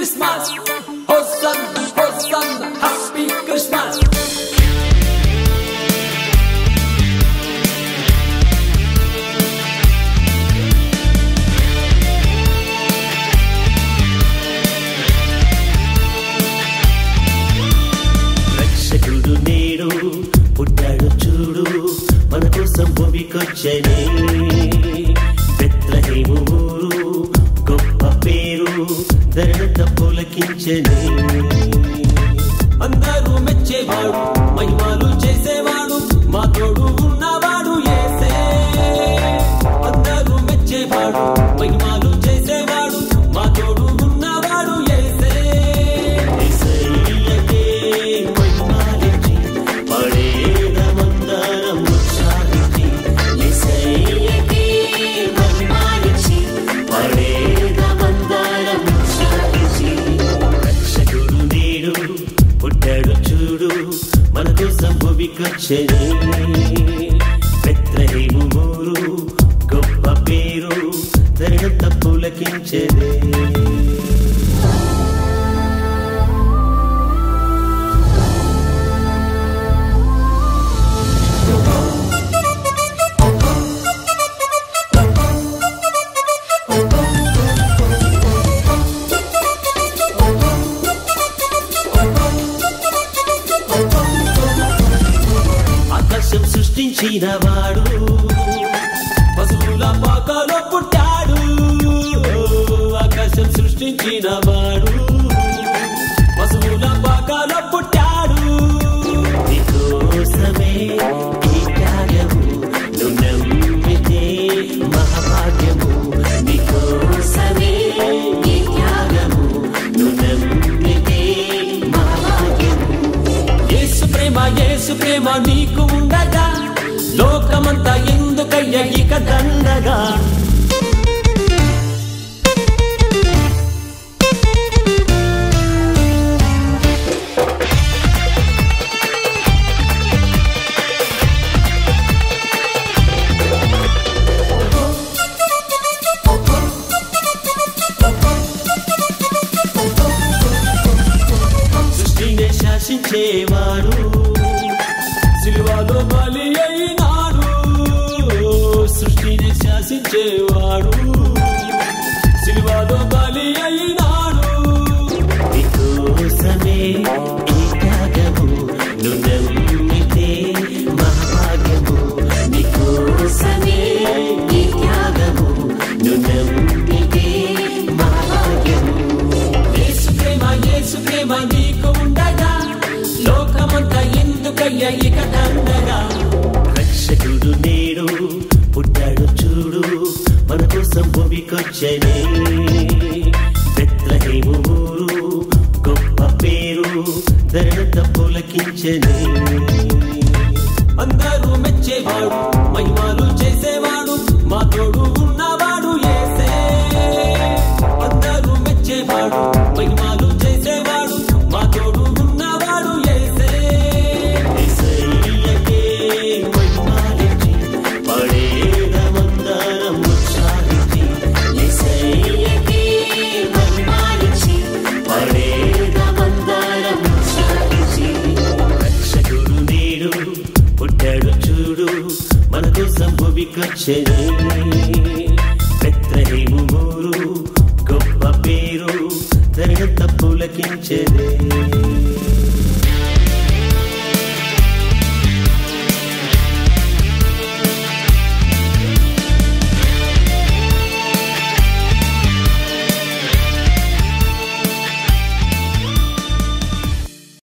Christmas. Hosanna, Hosanna, Happy Christmas. రక్షకుడు నేడు పుట్టాడు చూడు, మన కోసం భూమికొచ్చనే. బెత్లెహేము ఊరు గొప్ప పేరు, ధరణంతా పులకించనే. అందరూ మెచ్చేవాడు, మహిమలు చేసేవాడు, మా తోడు ఉన్నవాడు యేసే. అందరూ మెచ్చేవాడు, మహిమలు చేసేవాడు, మా తోడు ఉన్నవాడు యేసే. యేసయ్యకే మహిమలిచ్చి పడేదమందరం ఉత్సాహించి. యేసయ్యకే మహిమలిచ్చి పడేదమందరం ఉత్సాహించి. రక్షకుడు నేడు పుట్టాడు చూడు, మన కోసం భూమికొచ్చనే. బెత్లెహేము ఊరు గొప్ప పేరు, ధరణంతా పులకించనే. ఆకాశం సృష్టించిన వాడు, పశువుల పాకలో పుట్టాడు. ఆకాశం సృష్టించిన వాడు, పశువుల పాకలో పుట్టాడు. నీకోసమే ఈ త్యాగము, నువ్వు నమ్మితే మహాభాగ్యము. నీకోసమే ఈ త్యాగము, నువ్వు నమ్మితే మహాభాగ్యము. యేసు ప్రేమ నీకు ఉండగా, లోకమంతా ఎందుకయ్య ఇక దండగా. సృష్టిని శాసించేవాడు, సిలువలో బలి అయినాడు. సృష్టిని శాసించేవాడు, సిలువలో బలి అయినాడు. నీకోసమే ఈ త్యాగము, నువ్వు నమ్మితే మహాభాగ్యము. నీకోసమే ఈ త్యాగము, నువ్వు నమ్మితే మహాభాగ్యము. యేసు ప్రేమ నీకు ఉండగా, లోకమంతా ఎందుకయ్య ఇక దండగా. రక్షకుడు నేడు పుట్టాడు చూడు, మన కోసం భూమికొచ్చనే. బెత్లెహేము ఊరు గొప్ప పేరు, ధరణంతా పులకించనే. అందరూ మెచ్చేవాడు, మహిమలు చేసేవాడు, మా తోడు ఉన్నవాడు యేసే. అందరూ మెచ్చేవాడు, మహిమలు చేసేవాడు, మా తోడు ఉన్నవాడు యేసే. యేసయ్యకే మహిమలిచ్చి పడేదమందరం ఉత్సాహించి. యేసయ్యకే మహిమలిచ్చి పడేదమందరం ఉత్సాహించి. రక్షకుడు నేడు పుట్టాడు చూడు, మన కోసం భూమికొచ్చనే.